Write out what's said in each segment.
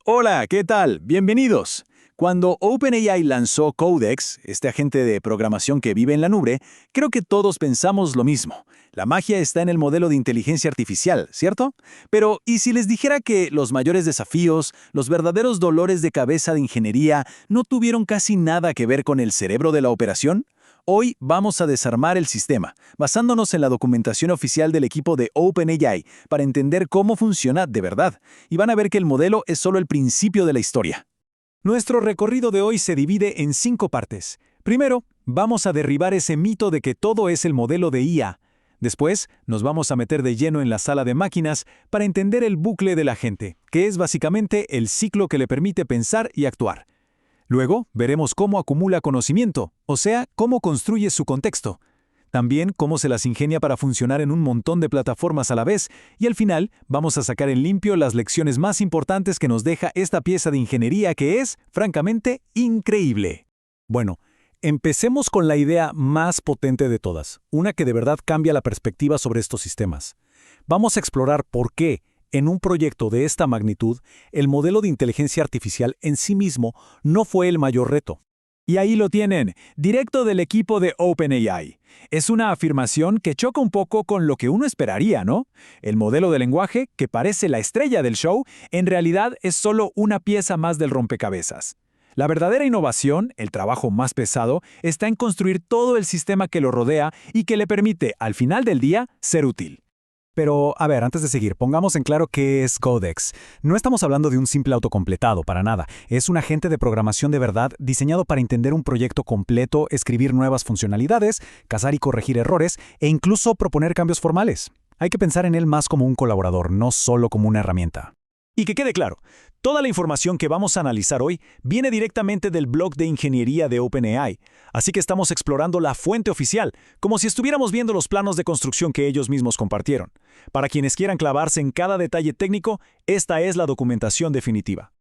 Hola, ¿qué tal? Bienvenidos. Cuando OpenAI lanzó Codex, este agente de programación que vive en la nube, creo que todos pensamos lo mismo. La magia está en el modelo de inteligencia artificial, ¿cierto? Pero, ¿y si les dijera que los mayores desafíos, los verdaderos dolores de cabeza de ingeniería, no tuvieron casi nada que ver con el cerebro de la operación? Hoy vamos a desarmar el sistema, basándonos en la documentación oficial del equipo de OpenAI para entender cómo funciona de verdad, y van a ver que el modelo es solo el principio de la historia. Nuestro recorrido de hoy se divide en 5 partes. Primero, vamos a derribar ese mito de que todo es el modelo de IA. Después, nos vamos a meter de lleno en la sala de máquinas para entender el bucle de la gente, que es básicamente el ciclo que le permite pensar y actuar. Luego, veremos cómo acumula conocimiento, o sea, cómo construye su contexto. También cómo se las ingenia para funcionar en un montón de plataformas a la vez, y al final vamos a sacar en limpio las lecciones más importantes que nos deja esta pieza de ingeniería que es, francamente, increíble. Bueno, empecemos con la idea más potente de todas, una que de verdad cambia la perspectiva sobre estos sistemas. Vamos a explorar por qué, en un proyecto de esta magnitud, el modelo de inteligencia artificial en sí mismo no fue el mayor reto. Y ahí lo tienen, directo del equipo de OpenAI. Es una afirmación que choca un poco con lo que uno esperaría, ¿no? El modelo de lenguaje, que parece la estrella del show, en realidad es solo una pieza más del rompecabezas. La verdadera innovación, el trabajo más pesado, está en construir todo el sistema que lo rodea y que le permite, al final del día, ser útil. Pero, a ver, antes de seguir, pongamos en claro qué es Codex. No estamos hablando de un simple autocompletado, para nada. Es un agente de programación de verdad diseñado para entender un proyecto completo, escribir nuevas funcionalidades, cazar y corregir errores e incluso proponer cambios formales. Hay que pensar en él más como un colaborador, no solo como una herramienta. Y que quede claro, toda la información que vamos a analizar hoy viene directamente del blog de ingeniería de OpenAI, así que estamos explorando la fuente oficial, como si estuviéramos viendo los planos de construcción que ellos mismos compartieron. Para quienes quieran clavarse en cada detalle técnico, esta es la documentación definitiva.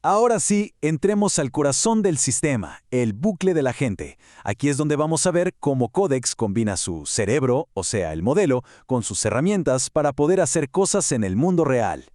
Ahora sí, entremos al corazón del sistema, el bucle de la gente. Aquí es donde vamos a ver cómo Codex combina su cerebro, o sea, el modelo, con sus herramientas para poder hacer cosas en el mundo real.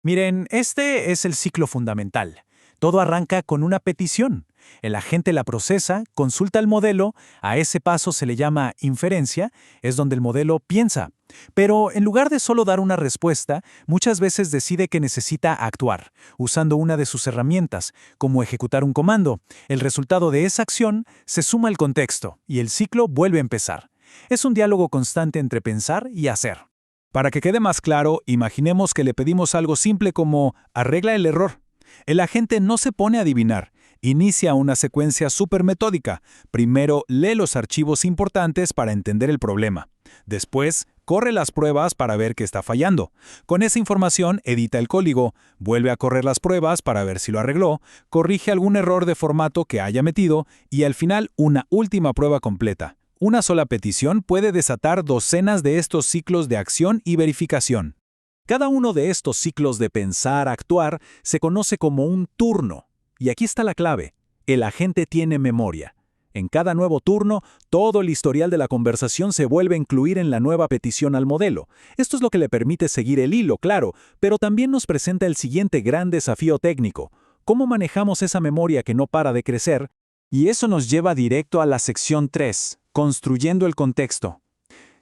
Miren, este es el ciclo fundamental. Todo arranca con una petición. El agente la procesa, consulta el modelo, a ese paso se le llama inferencia, es donde el modelo piensa. Pero en lugar de solo dar una respuesta, muchas veces decide que necesita actuar, usando una de sus herramientas, como ejecutar un comando. El resultado de esa acción se suma al contexto y el ciclo vuelve a empezar. Es un diálogo constante entre pensar y hacer. Para que quede más claro, imaginemos que le pedimos algo simple como arregla el error. El agente no se pone a adivinar, inicia una secuencia súper metódica. Primero lee los archivos importantes para entender el problema. Después, corre las pruebas para ver qué está fallando. Con esa información, edita el código, vuelve a correr las pruebas para ver si lo arregló, corrige algún error de formato que haya metido y al final una última prueba completa. Una sola petición puede desatar docenas de estos ciclos de acción y verificación. Cada uno de estos ciclos de pensar, actuar, se conoce como un turno. Y aquí está la clave. El agente tiene memoria. En cada nuevo turno, todo el historial de la conversación se vuelve a incluir en la nueva petición al modelo. Esto es lo que le permite seguir el hilo, claro, pero también nos presenta el siguiente gran desafío técnico. ¿Cómo manejamos esa memoria que no para de crecer? Y eso nos lleva directo a la sección 3, construyendo el contexto.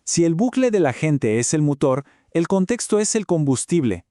Si el bucle de la gente es el motor, el contexto es el combustible.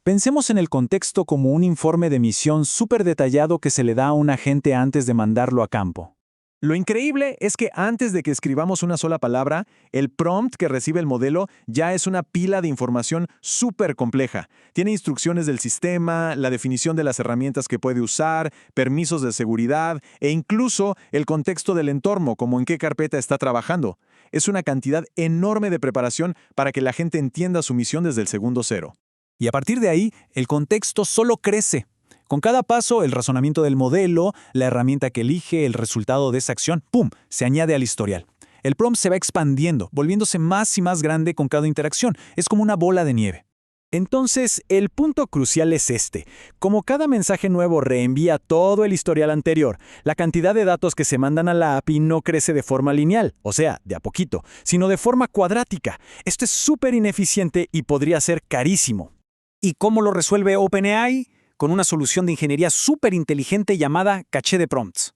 Pensemos en el contexto como un informe de misión súper detallado que se le da a un agente antes de mandarlo a campo. Lo increíble es que antes de que escribamos una sola palabra, el prompt que recibe el modelo ya es una pila de información súper compleja. Tiene instrucciones del sistema, la definición de las herramientas que puede usar, permisos de seguridad e incluso el contexto del entorno, como en qué carpeta está trabajando. Es una cantidad enorme de preparación para que la gente entienda su misión desde el segundo cero. Y a partir de ahí, el contexto solo crece. Con cada paso, el razonamiento del modelo, la herramienta que elige, el resultado de esa acción, ¡pum!, se añade al historial. El prompt se va expandiendo, volviéndose más y más grande con cada interacción. Es como una bola de nieve. Entonces, el punto crucial es este. Como cada mensaje nuevo reenvía todo el historial anterior, la cantidad de datos que se mandan a la API no crece de forma lineal, o sea, de a poquito, sino de forma cuadrática. Esto es súper ineficiente y podría ser carísimo. ¿Y cómo lo resuelve OpenAI? con una solución de ingeniería súper inteligente llamada caché de prompts.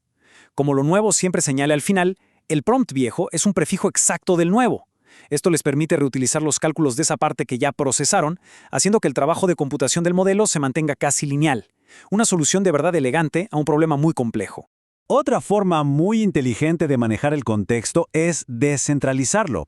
Como lo nuevo siempre señala al final, el prompt viejo es un prefijo exacto del nuevo. Esto les permite reutilizar los cálculos de esa parte que ya procesaron, haciendo que el trabajo de computación del modelo se mantenga casi lineal. Una solución de verdad elegante a un problema muy complejo. Otra forma muy inteligente de manejar el contexto es descentralizarlo.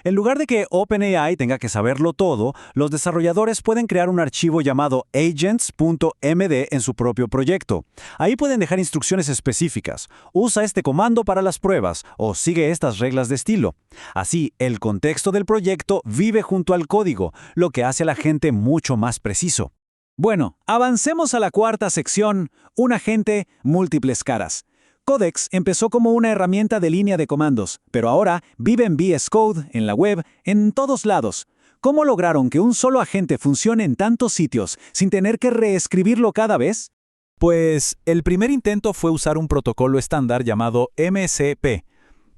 En lugar de que OpenAI tenga que saberlo todo, los desarrolladores pueden crear un archivo llamado agents.md en su propio proyecto. Ahí pueden dejar instrucciones específicas. Usa este comando para las pruebas o sigue estas reglas de estilo. Así, el contexto del proyecto vive junto al código, lo que hace a la gente mucho más preciso. Bueno, avancemos a la cuarta sección, un agente, múltiples caras. Codex empezó como una herramienta de línea de comandos, pero ahora vive en VS Code, en la web, en todos lados. ¿Cómo lograron que un solo agente funcione en tantos sitios sin tener que reescribirlo cada vez? Pues el primer intento fue usar un protocolo estándar llamado MCP,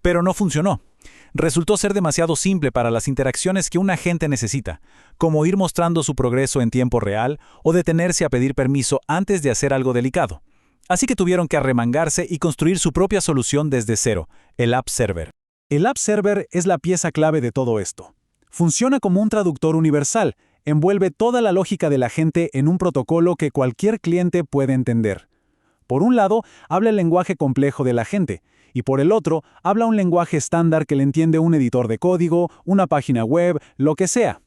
pero no funcionó. Resultó ser demasiado simple para las interacciones que un agente necesita, como ir mostrando su progreso en tiempo real o detenerse a pedir permiso antes de hacer algo delicado. Así que tuvieron que arremangarse y construir su propia solución desde cero, el App Server. El App Server es la pieza clave de todo esto. Funciona como un traductor universal, envuelve toda la lógica del agente en un protocolo que cualquier cliente puede entender. Por un lado, habla el lenguaje complejo del agente, y por el otro, habla un lenguaje estándar que le entiende un editor de código, una página web, lo que sea.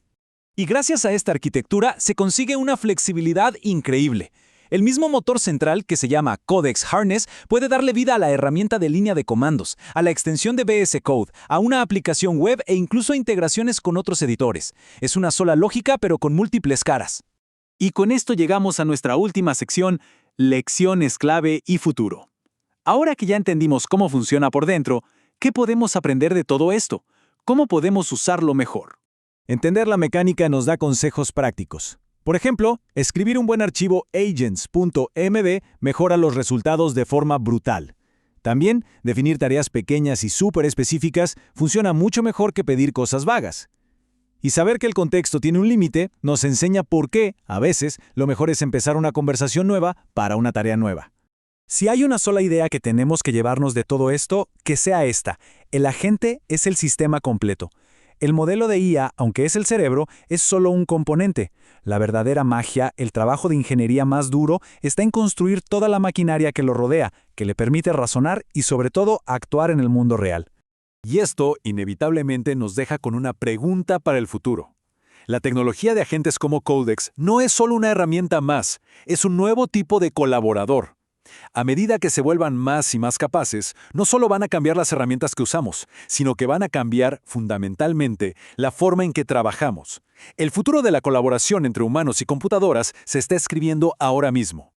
Y gracias a esta arquitectura se consigue una flexibilidad increíble. El mismo motor central, que se llama Codex Harness, puede darle vida a la herramienta de línea de comandos, a la extensión de VS Code, a una aplicación web e incluso a integraciones con otros editores. Es una sola lógica, pero con múltiples caras. Y con esto llegamos a nuestra última sección, lecciones clave y futuro. Ahora que ya entendimos cómo funciona por dentro, ¿qué podemos aprender de todo esto? ¿Cómo podemos usarlo mejor? Entender la mecánica nos da consejos prácticos. Por ejemplo, escribir un buen archivo agents.md mejora los resultados de forma brutal. También, definir tareas pequeñas y súper específicas funciona mucho mejor que pedir cosas vagas. Y saber que el contexto tiene un límite nos enseña por qué, a veces, lo mejor es empezar una conversación nueva para una tarea nueva. Si hay una sola idea que tenemos que llevarnos de todo esto, que sea esta: el agente es el sistema completo. El modelo de IA, aunque es el cerebro, es solo un componente. La verdadera magia, el trabajo de ingeniería más duro, está en construir toda la maquinaria que lo rodea, que le permite razonar y sobre todo actuar en el mundo real. Y esto, inevitablemente, nos deja con una pregunta para el futuro. La tecnología de agentes como Codex no es solo una herramienta más, es un nuevo tipo de colaborador. A medida que se vuelvan más y más capaces, no solo van a cambiar las herramientas que usamos, sino que van a cambiar, fundamentalmente, la forma en que trabajamos. El futuro de la colaboración entre humanos y computadoras se está escribiendo ahora mismo.